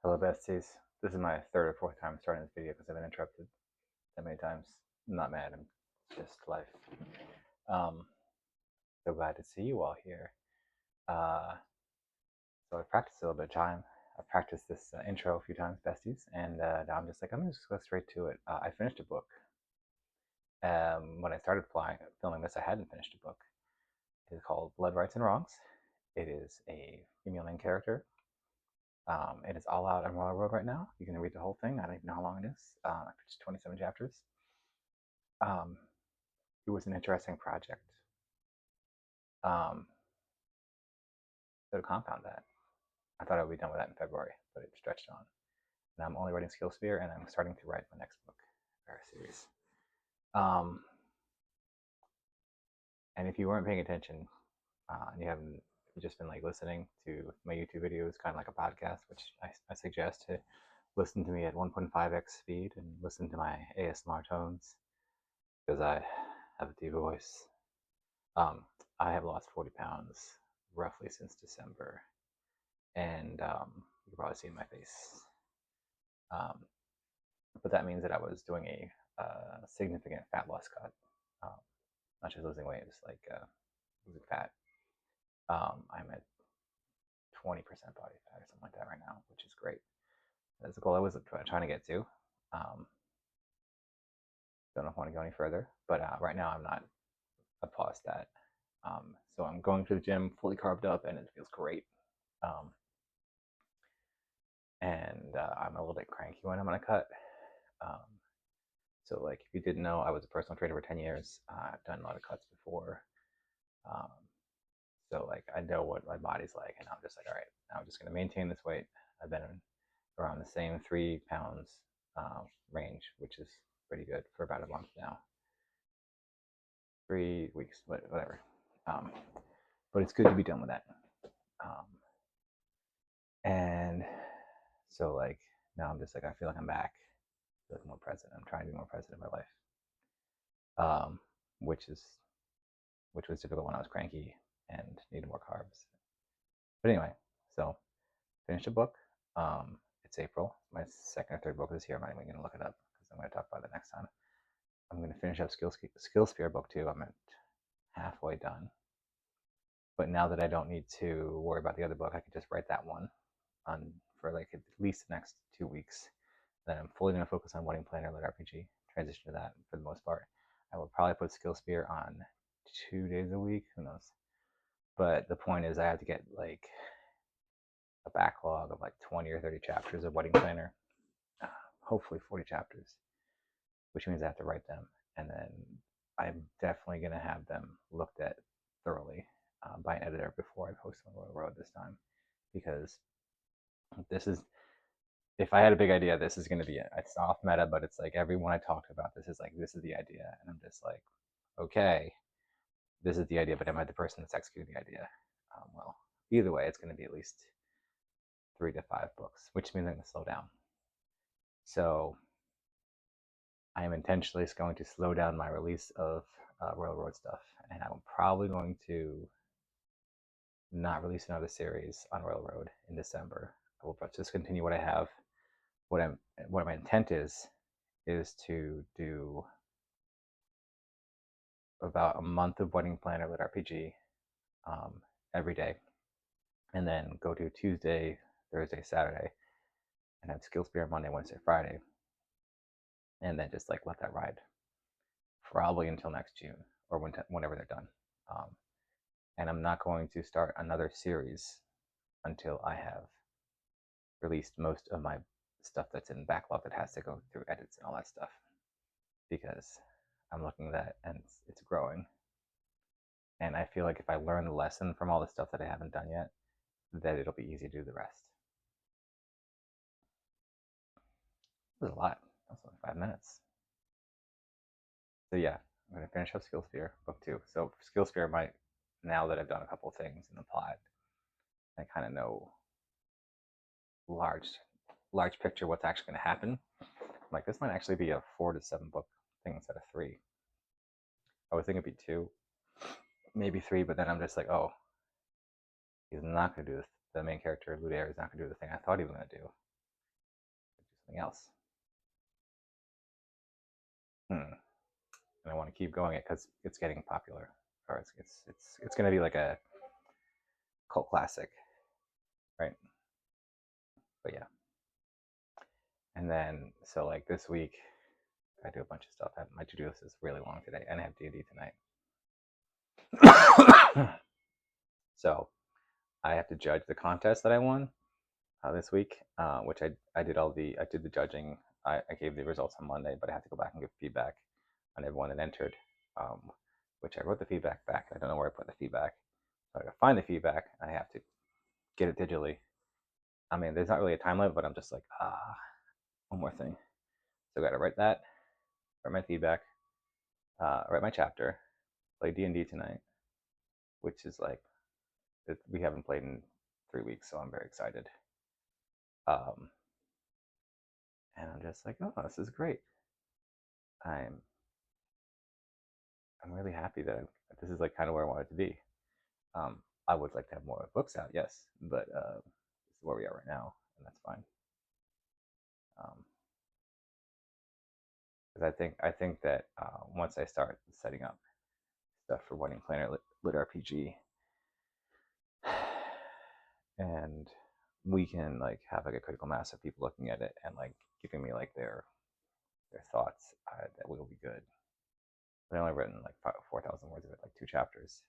Hello besties. This is my third or fourth time starting this video because I've been interrupted that many times. I'm not mad, I'm just life. Um, so glad to see you all here. So I practiced a little bit of time. I've practiced this intro a few times, besties, and now I'm just like, I'm gonna just go straight to it. I finished a book. When I started filming this, I hadn't finished a book. It is called Blood, Rites, and Wrongs. It is a female main character. It is all out on Royal Road right now. You can read the whole thing. I don't even know how long it is. I finished 27 chapters. It was an interesting project. So to compound that, I thought I would be done with that in February, but it stretched on. And I'm only writing Skill Sphere, and I'm starting to write my next book, or series. And if you weren't paying attention, and you've just been like listening to my YouTube videos, kind of like a podcast, which I suggest to listen to me at 1.5x speed and listen to my ASMR tones because I have a deep voice. I have lost 40 pounds roughly since December, and you can probably see in my face. But that means that I was doing a significant fat loss cut, not just losing weight, just like losing fat. I'm at 20% body fat or something like that right now, which is great. That's the goal I was trying to get to. Don't know if I want to go any further, but right now I'm not. I've paused that. So I'm going to the gym fully carved up, and it feels great. And I'm a little bit cranky when I'm on a cut. So like, if you didn't know, I was a personal trainer for 10 years. I've done a lot of cuts before. So like, I know what my body's like, and I'm just like, all right, I'm just going to maintain this weight. I've been around the same 3 pounds range, which is pretty good for about a month now. 3 weeks, whatever. But it's good to be done with that. And so like, now I'm just like, I feel like I'm back. I feel like I'm more present. I'm trying to be more present in my life, which was difficult when I was cranky and needed more carbs. But anyway, so finished a book. It's April. My second or third book this year. I'm not even going to look it up because I'm going to talk about it next time. I'm going to finish up Skill Sphere book 2. I'm at halfway done. But now that I don't need to worry about the other book, I can just write that one for like at least the next 2 weeks. Then I'm fully going to focus on Wedding Planner Lit RPG, transition to that for the most part. I will probably put Skill Sphere on 2 days a week, who knows. But the point is I have to get like a backlog of like 20 or 30 chapters of Wedding Planner, hopefully 40 chapters, which means I have to write them. And then I'm definitely going to have them looked at thoroughly by an editor before I post on Royal Road this time, because this is, if I had a big idea, this is going to be it. It's off meta, but it's like everyone I talked about, this is like, this is the idea. And I'm just like, okay, this is the idea, but am I the person that's executing the idea? Well, either way, it's going to be at least 3 to 5 books, which means I'm going to slow down. So I am intentionally going to slow down my release of Royal Road stuff, and I'm probably going to not release another series on Royal Road in December. I will just continue what I have. What my intent is to do about a month of Wedding Planner Lit RPG every day, and then go to Tuesday, Thursday, Saturday, and have Skill Sphere Monday, Wednesday, Friday, and then just like let that ride probably until next June or whenever they're done. And I'm not going to start another series until I have released most of my stuff that's in backlog that has to go through edits and all that stuff, because I'm looking at that and it's growing. And I feel like if I learn the lesson from all the stuff that I haven't done yet, that it'll be easy to do the rest. It was a lot. That was only 5 minutes. So yeah, I'm going to finish up Skill Sphere book 2. So Skill Sphere might, now that I've done a couple of things in the plot, I kind of know large picture what's actually going to happen. Like, this might actually be a 4 to 7 book thing instead of 3. I was thinking it'd be 2, maybe 3, but then I'm just like, oh, he's not going to do this. The main character, Ludair, is not going to do the thing I thought he was going to do. something else. And I want to keep going it because it's getting popular, or it's going to be like a cult classic, right? But yeah. And then so like this week, I do a bunch of stuff. My to-do list is really long today, and I have D&D tonight. So I have to judge the contest that I won this week, which I did the judging. I gave the results on Monday, but I have to go back and give feedback on everyone that entered, which I wrote the feedback back. I don't know where I put the feedback. So I gotta find the feedback. I have to get it digitally. I mean, there's not really a time limit, but I'm just like, one more thing. So I got to write that, write my feedback, write my chapter, play D&D tonight, which is like, we haven't played in 3 weeks, so I'm very excited. And I'm just like, oh, this is great. I'm really happy that this is like kind of where I want it to be. I would like to have more books out, yes, but this is where we are right now, and that's fine. Because I think that once I start setting up stuff for Wedding Planner Lit RPG, and we can like have like a critical mass of people looking at it and like giving me like their thoughts, that will be good. But I only written like 4,000 words of it, like 2 chapters.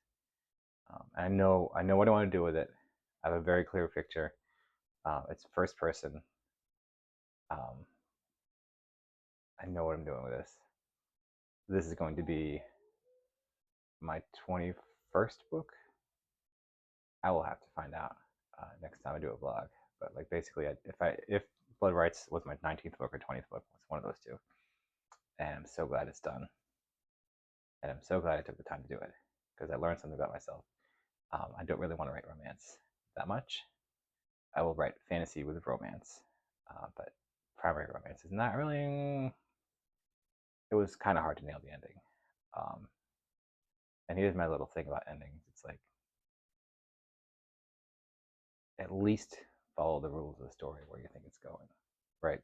And I know what I want to do with it. I have a very clear picture. It's first person. I know what I'm doing with this. This is going to be my 21st book. I will have to find out next time I do a vlog. But like basically, if Blood Rites was my 19th book or 20th book, it's one of those two. And I'm so glad it's done. And I'm so glad I took the time to do it because I learned something about myself. I don't really want to write romance that much. I will write fantasy with romance, but primary romance is not really. It was kind of hard to nail the ending. And here's my little thing about endings. It's like, at least follow the rules of the story where you think it's going, right?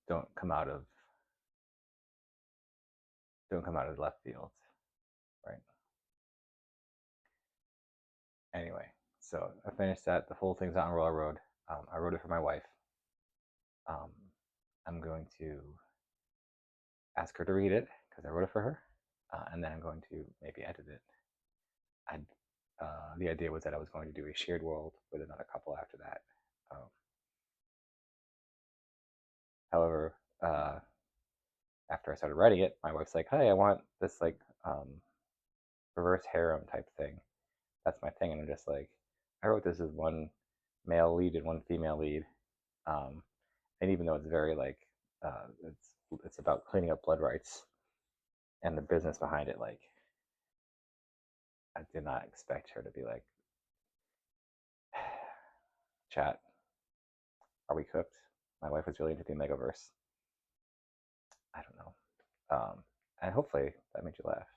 Don't come out of left field, right? Anyway, so I finished that. The whole thing's out on Royal Road. I wrote it for my wife. I'm going to ask her to read it because I wrote it for her, and then I'm going to maybe edit it. The idea was that I was going to do a shared world with another couple after that. However, after I started writing it, my wife's like, "Hey, I want this like reverse harem type thing. That's my thing." And I'm just like, I wrote this as one male lead and one female lead, and even though it's very like it's about cleaning up blood rights and the business behind it, like I did not expect her to be like, "Chat, are we cooked?" My wife was really into the Megaverse. I don't know, and hopefully that made you laugh.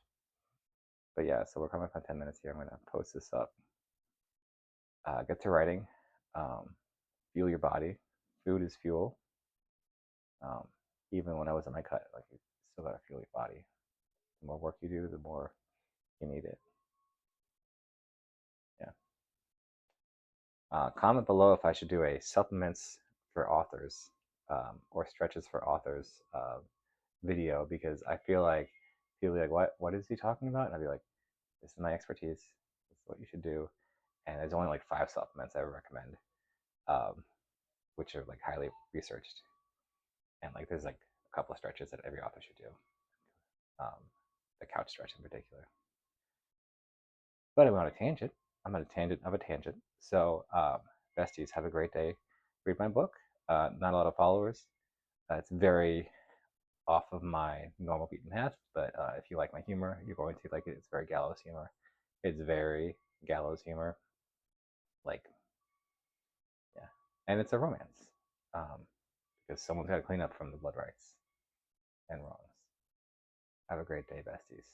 But yeah, so we're coming up on 10 minutes here. I'm gonna post this up. Get to writing. Fuel your body. Food is fuel. Even when I was in my cut, like you still gotta fuel your body. The more work you do, the more you need it. Yeah. Comment below if I should do a supplements for authors or stretches for authors video, because I feel like people be like, what is he talking about? And I'd be like, this is my expertise. This is what you should do. And there's only like 5 supplements I would recommend, which are like highly researched. And like there's like a couple of stretches that every author should do. The couch stretch in particular. But I'm on a tangent. I'm on a tangent of a tangent. So, besties, have a great day. Read my book. Not a lot of followers. It's very off of my normal beaten path, but if you like my humor, you're going to like it. It's very gallows humor. It's very gallows humor. Like, yeah. And it's a romance. Because someone's got to clean up from the blood rights and wrongs. Have a great day, besties.